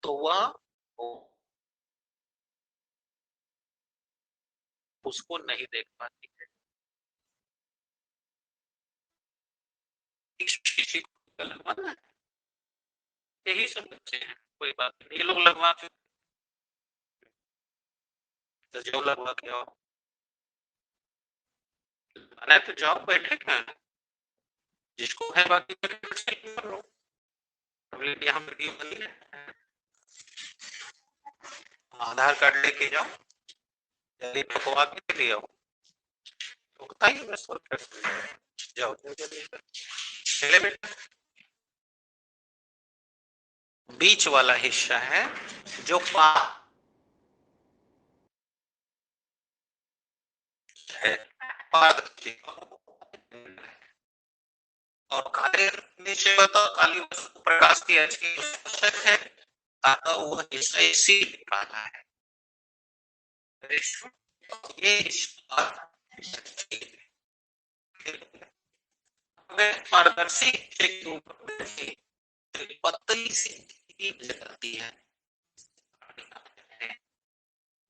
तो वह उसको नहीं देख पाती है। किसी को लगवाना है, यही सब बच्चे हैं, कोई बात नहीं, ये लोग लगवा के तो जो लगवा के आओ, अरे तो जाओ बैठे क्या है, जिसको है बाकी कर लो, यहाँ वीडियो बनी है, आधार कार्ड लेके जाओ, जल्दी ढकवा के ले आओ, तो बताइए मैं सॉल्व कर जाओ जल्दी, चले बेटा। बीच वाला हिस्सा है जो है पारदर्शी और काले नीचे बताओ, काली वस्तु प्रकाश की अच्छी आवश्यक है, अतः वह हिस्सा इसी निकाला है। ये पारदर्शी के ऊपर पतली सी जाती है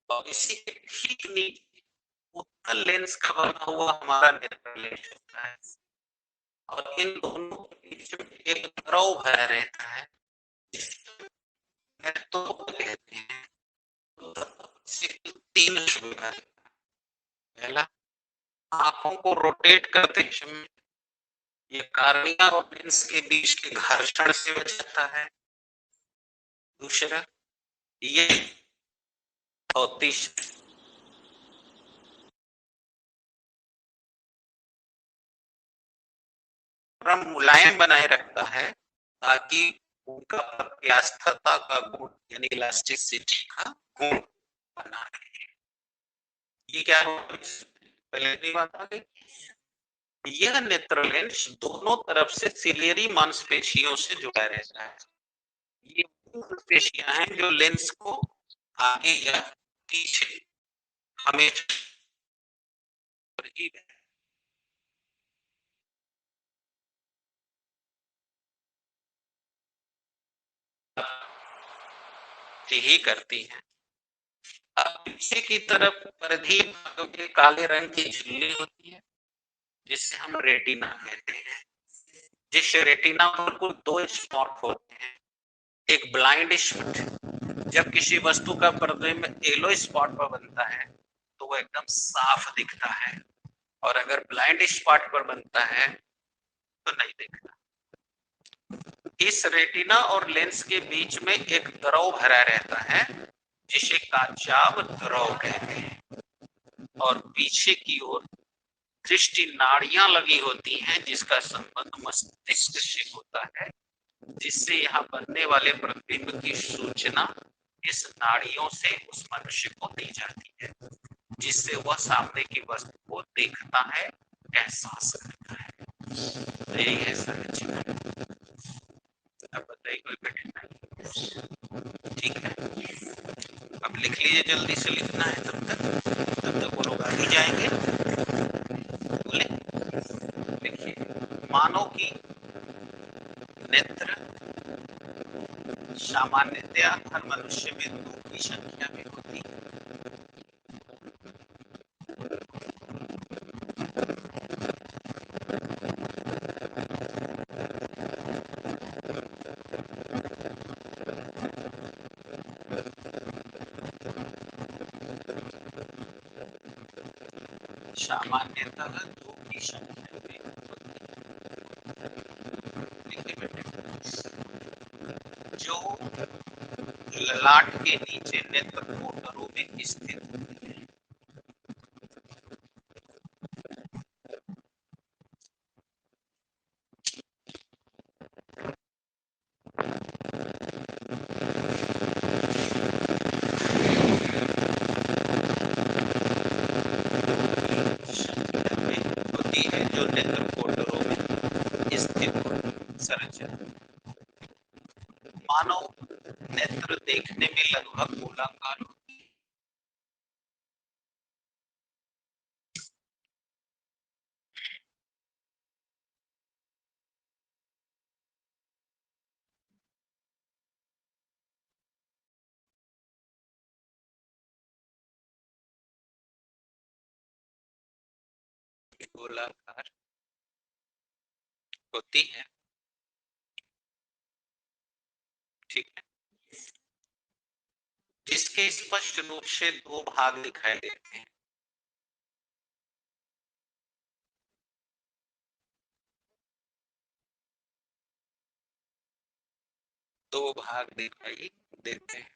और इसी के ठीक नीचे उत्तल लेंस का बना हुआ हमारा नेत्र लेंस होता है और इन दोनों के बीच में एक द्रव भरा रहता है तो कहते हैं तीन सुविधा। पहला, आंखों को रोटेट करते समय ये कार्निया और लेंस के बीच के घर्षण से बचाता है। दूसरा, ये और तीसरा मुलायम बनाए रखता है ताकि उनका प्रत्यास्थता का गुण यानी इलास्टिसिटी का गुण बना रहे। ये क्या पहले की बात आ गई। यह नेत्र लेंस दोनों तरफ से सिलियरी मांसपेशियों से जुड़ा रहता है। ये मांसपेशियां हैं जो लेंस को आगे या पीछे हमेशा ही करती है। पीछे की तरफ परिधीय भागों के काले रंग की झिल्ली होती है जिससे हम रेटिना कहते हैं। जिस रेटिना पर कुल दो स्पॉट होते हैं, एक ब्लाइंड स्पॉट, जब किसी वस्तु का पर्दे में येलो स्पॉट पर बनता है तो वो एकदम साफ दिखता है और अगर ब्लाइंड स्पॉट पर बनता है तो नहीं दिखता। इस रेटिना और लेंस के बीच में एक द्रव भरा रहता है जिसे कांचाव द्रव कहते हैं और पीछे की ओर दृष्टि नाड़ियां लगी होती हैं जिसका संबंध मस्तिष्क से होता है, जिससे यहाँ बनने वाले प्रतिबिंब की सूचना इस नाड़ियों से उस मनुष्य को दी जाती है जिससे वह सामने की वस्तु को देखता है, एहसास करता है। तो यही है सर। अब बताइए कोई कठिनाई? ठीक है, अब लिख लीजिए, जल्दी से लिखना है, तब तक वो लोग आगे जाएंगे। बोले देखिए, मानव की नेत्र सामान्यतया हर मनुष्य में दो की संख्या में होती है। सामान्यतः दो की संख्या में जो ललाट के नीचे नेत्र कोटरों में स्थित होते हैं। होती है जो नेत्र कोटरों में स्थित संरचना। मानव नेत्र देखने में लगभग गोलाकार गोलाकार होती है, ठीक है, जिसके स्पष्ट रूप से दो भाग दिखाई देते हैं। दो भाग दिखाई देते हैं।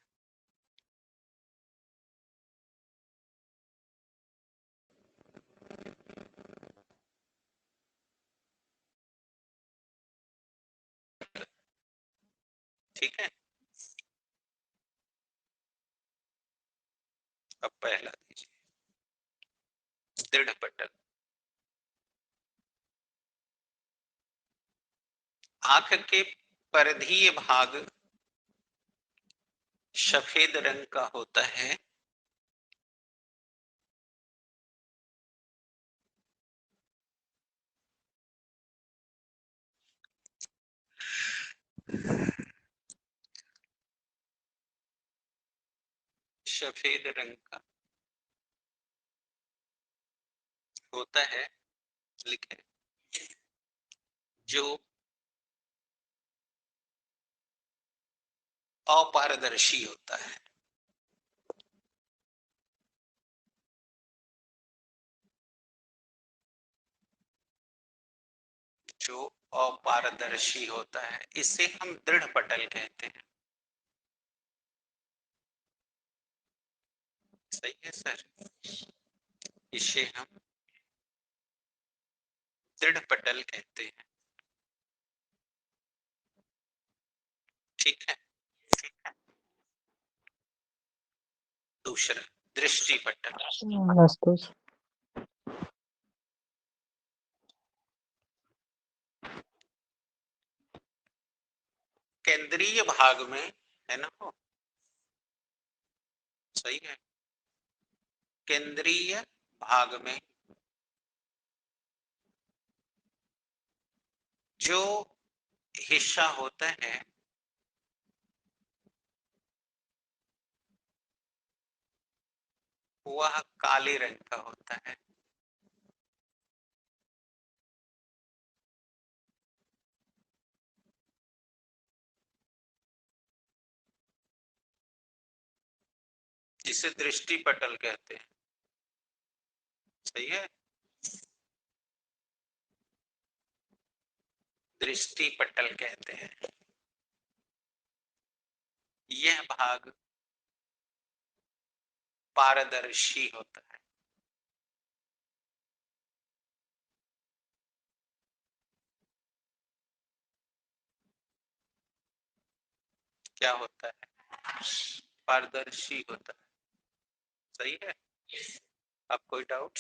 ठीक है, अब पहला दीजिए, दृढ़ पटल। आंख के परिधीय भाग सफेद रंग का होता है, सफेद रंग का होता है, लिखे, जो अपारदर्शी होता है। जो अपारदर्शी होता है, इसे हम दृढ़ पटल कहते हैं। सही है सर, इसे हम दृढ़ पटल कहते हैं। ठीक है, दूसरा दृष्टि पटल। केंद्रीय भाग में है ना, वो सही है, केंद्रीय भाग में जो हिस्सा होता है वह काले रंग का होता है। जिसे दृष्टि पटल कहते हैं। सही है, दृष्टि पटल कहते हैं। यह भाग पारदर्शी होता है। क्या होता है? पारदर्शी होता है। सही है, अब कोई डाउट?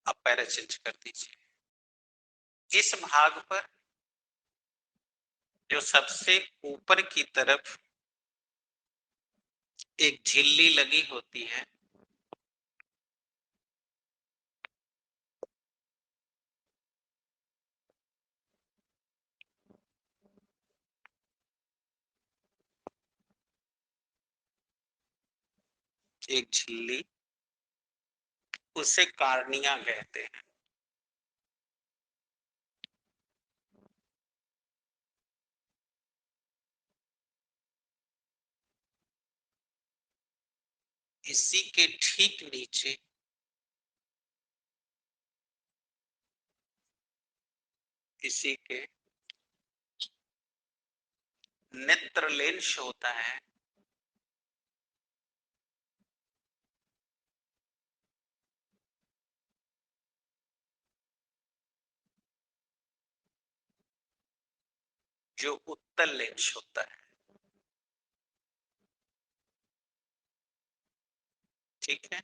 अब पैरा चेंज कर दीजिए। इस भाग पर जो सबसे ऊपर की तरफ एक झिल्ली लगी होती है, एक झिल्ली, उसे कार्निया कहते हैं। इसी के ठीक नीचे इसी के नेत्र लेंस होता है, जो उत्तल लेंस होता है। ठीक है,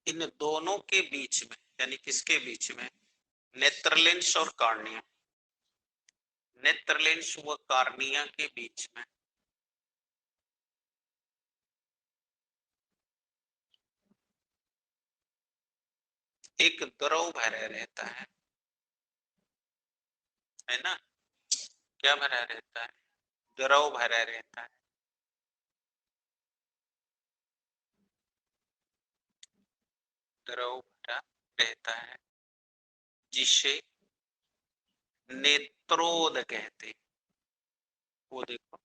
इन दोनों के बीच में, यानी किसके बीच में? नेत्र लेंस और कार्निया, नेत्र लेंस व कार्निया के बीच में एक द्रव भरा रहता है ना? क्या भरा रहता है? द्रव भरा रहता है। द्रव भरा रहता है, जिसे नेत्रोद कहते हैं। वो देखो,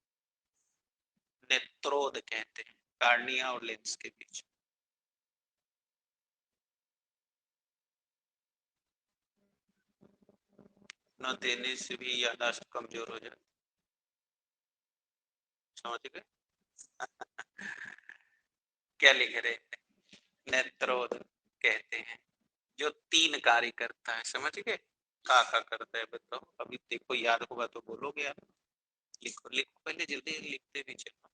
नेत्रोद कहते हैं, कार्निया और लेंस के बीच। न देने से भी याददाश्त कमजोर हो जाती, समझ गए? क्या लिख रहे हैं? नेत्रोद कहते हैं, जो 3 कार्य करता है। समझ गए? का करता है बताओ? अभी देखो, याद होगा तो बोलोगे आप। लिखो लिखो, पहले जल्दी लिखते भी चलो।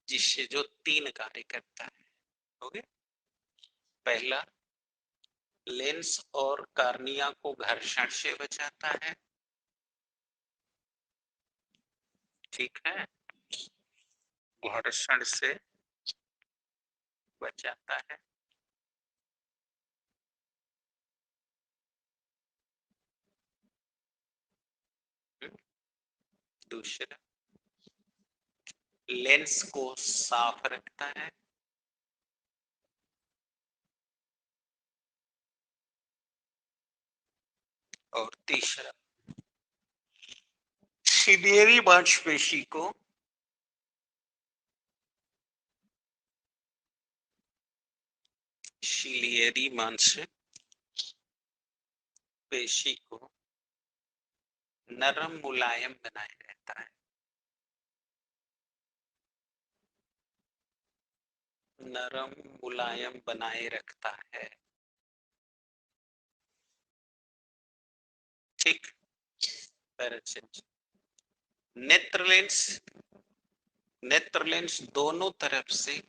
जिससे जो 3 कार्य करता है, हो गया? पहला, लेंस और कार्निया को घर्षण से बचाता है, ठीक है? घर्षण से बचाता है। दूसरा, लेंस को साफ रखता है। और तीसरा, सिलियरी मांसपेशी को सिलियरी मांसपेशी को नरम मुलायम बनाए रहता है। नरम मुलायम बनाए रखता है, ठीक? नेत्र लेंस, नेत्र लेंस दोनों तरफ से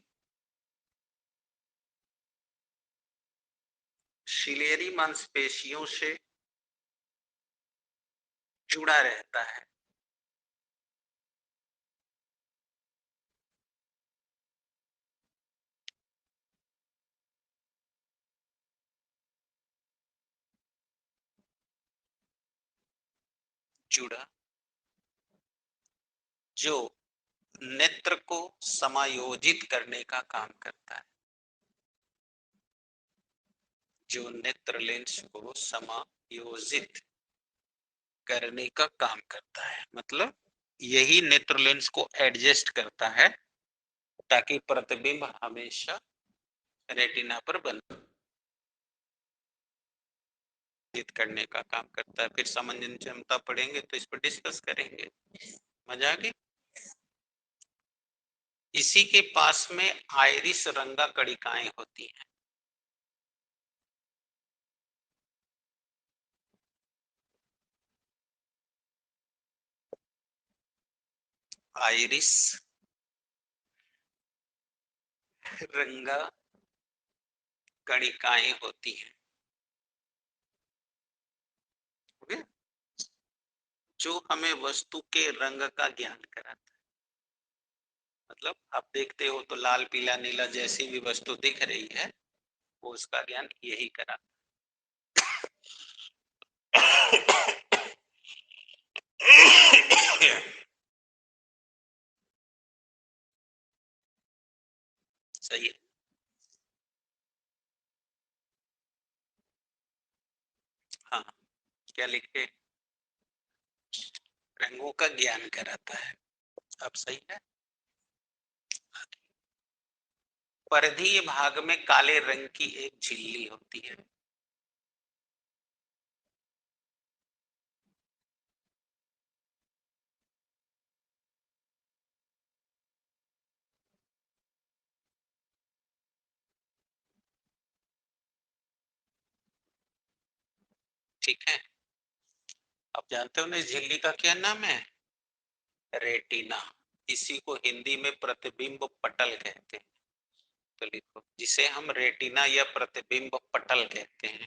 सिलियरी मांसपेशियों से जुड़ा रहता है। जुड़ा, जो नेत्र को समायोजित करने का काम करता है। जो नेत्र लेंस को समायोजित करने का काम करता है, मतलब यही नेत्र लेंस को एडजस्ट करता है ताकि प्रतिबिंब हमेशा रेटिना पर बने करने का काम करता है। फिर समंजन क्षमता पढ़ेंगे तो इस पर डिस्कस करेंगे। मजा आ गई? इसी के पास में आइरिस रंगा कणिकाएं होती हैं। आइरिस रंगा कणिकाएं होती हैं, जो हमें वस्तु के रंग का ज्ञान कराता है। मतलब आप देखते हो तो लाल पीला नीला जैसी भी वस्तु दिख रही है, वो उसका ज्ञान यही कराता है। सही है। हाँ, क्या लिखे? रंगों का ज्ञान कराता है। अब सही है। परिधीय भाग में काले रंग की एक झिल्ली होती है। ठीक है? आप जानते हो ना इस झिल्ली का क्या नाम है? रेटिना। इसी को हिंदी में प्रतिबिंब पटल कहते हैं। तो लिखो, जिसे हम रेटिना या प्रतिबिंब पटल कहते हैं।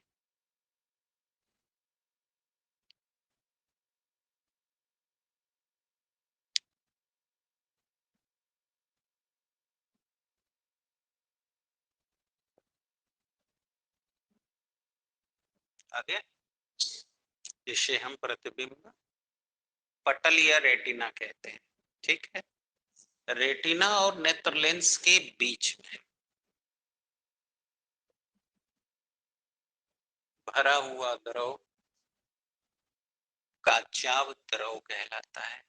आगे, जिसे हम प्रतिबिंब पटल या रेटिना कहते हैं। ठीक है? रेटिना और नेत्र लेंस के बीच में भरा हुआ द्रव काचाव द्रव कहलाता है।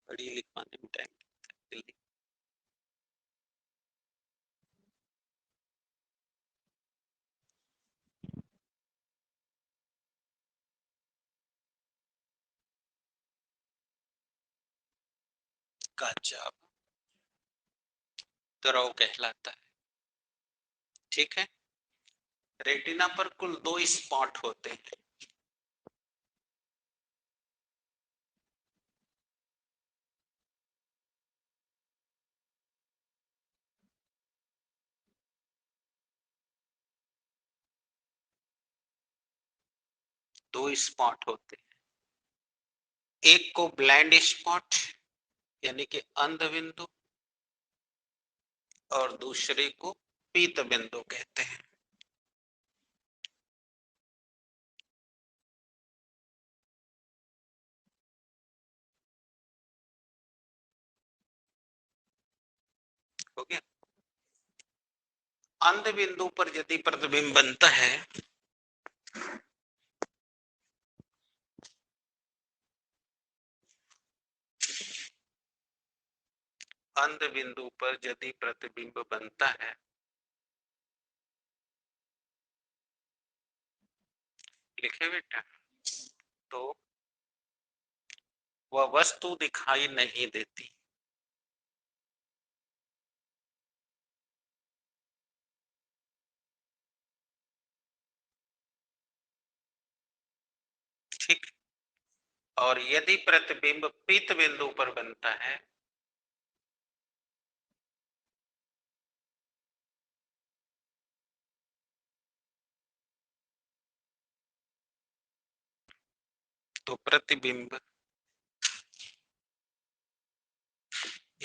बड़ी लिखवाने में टाइम लगता है। काचाव द्रव कहलाता है। ठीक है। रेटिना पर कुल 2 स्पॉट होते हैं। दो स्पॉट होते हैं। एक को ब्लाइंड स्पॉट यानी कि अंध बिंदु और दूसरे को पीत बिंदु कहते हैं। हो गया। अंध बिंदु पर यदि प्रतिबिंब बनता है अंध बिंदु पर यदि प्रतिबिंब बनता है लिखे बेटा, तो वह वस्तु दिखाई नहीं देती। ठीक। और यदि प्रतिबिंब पीत बिंदु पर बनता है तो प्रतिबिंब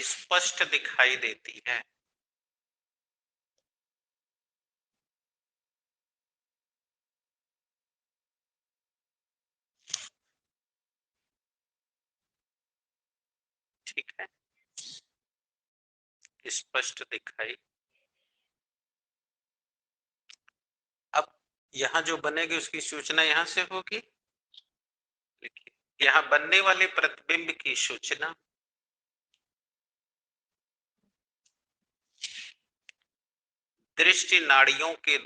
स्पष्ट दिखाई देती है। ठीक है। स्पष्ट दिखाई। अब यहाँ जो बनेगी उसकी सूचना यहाँ से होगी। लिखिए, यहाँ बनने वाले प्रतिबिंब की सूचना दृष्टि नाड़ियों के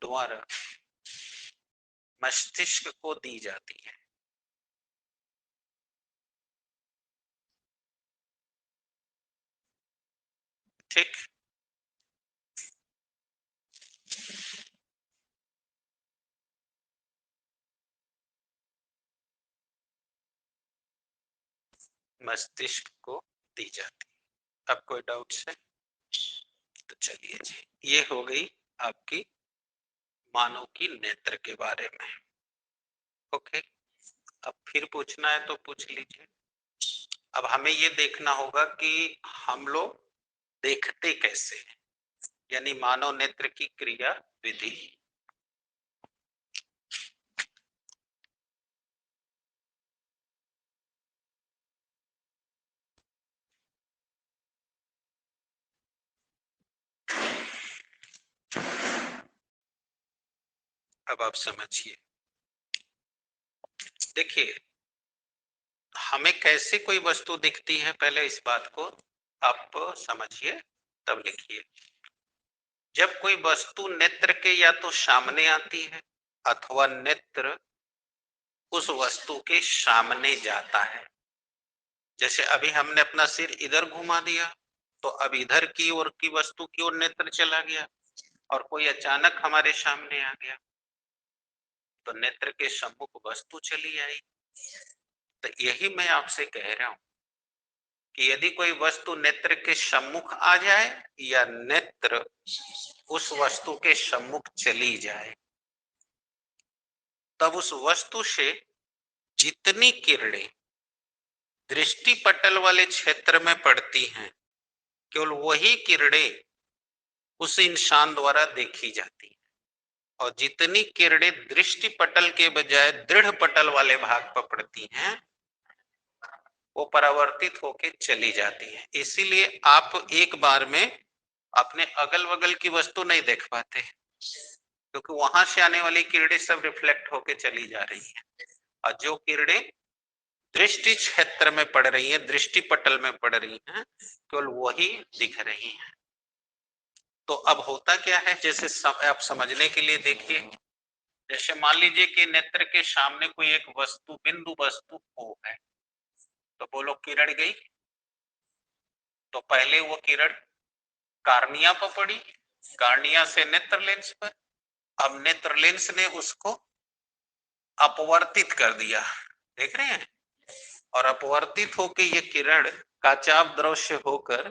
द्वारा मस्तिष्क को दी जाती है। ठीक। मस्तिष्क को दी जाती है। अब कोई डाउट है तो चलिए जी, ये हो गई आपकी मानव की नेत्र के बारे में। ओके। अब फिर पूछना है तो पूछ लीजिए। अब हमें ये देखना होगा कि हम लोग देखते कैसे हैं, यानी मानव नेत्र की क्रिया विधि। अब आप समझिए। देखिए, हमें कैसे कोई वस्तु दिखती है, पहले इस बात को आप समझिए तब लिखिए। जब कोई वस्तु नेत्र के या तो सामने आती है अथवा नेत्र उस वस्तु के सामने जाता है। जैसे अभी हमने अपना सिर इधर घुमा दिया तो अब इधर की ओर की वस्तु की ओर नेत्र चला गया और कोई अचानक हमारे सामने आ गया तो नेत्र के सम्मुख वस्तु चली आई। तो यही मैं आपसे कह रहा हूं कि यदि कोई वस्तु नेत्र के सम्मुख आ जाए या नेत्र उस वस्तु के सम्मुख चली जाए, तब उस वस्तु से जितनी किरणें दृष्टि पटल वाले क्षेत्र में पड़ती हैं, केवल वही किरणें उस इंसान द्वारा देखी जाती हैं। और जितनी किरणें दृष्टि पटल के बजाय दृढ़ पटल वाले भाग पर पड़ती हैं वो परावर्तित होके चली जाती है। इसीलिए आप एक बार में अपने अगल बगल की वस्तु नहीं देख पाते क्योंकि वहां से आने वाली किरणें सब रिफ्लेक्ट होके चली जा रही है और जो किरणें दृष्टि क्षेत्र में पड़ रही है, दृष्टि पटल में पड़ रही हैं, केवल वही दिख रही है। तो अब होता क्या है, जैसे आप समझने के लिए देखिए, जैसे मान लीजिए कि नेत्र के सामने कोई एक वस्तु, बिंदु वस्तु O है, तो बोलो किरण गई, तो पहले वो किरण कार्निया पर पड़ी, कार्निया से नेत्र लेंस पर, अब नेत्र लेंस ने उसको अपवर्तित कर दिया, देख रहे हैं, और अपवर्तित होके ये किरण का चाप दृश्य होकर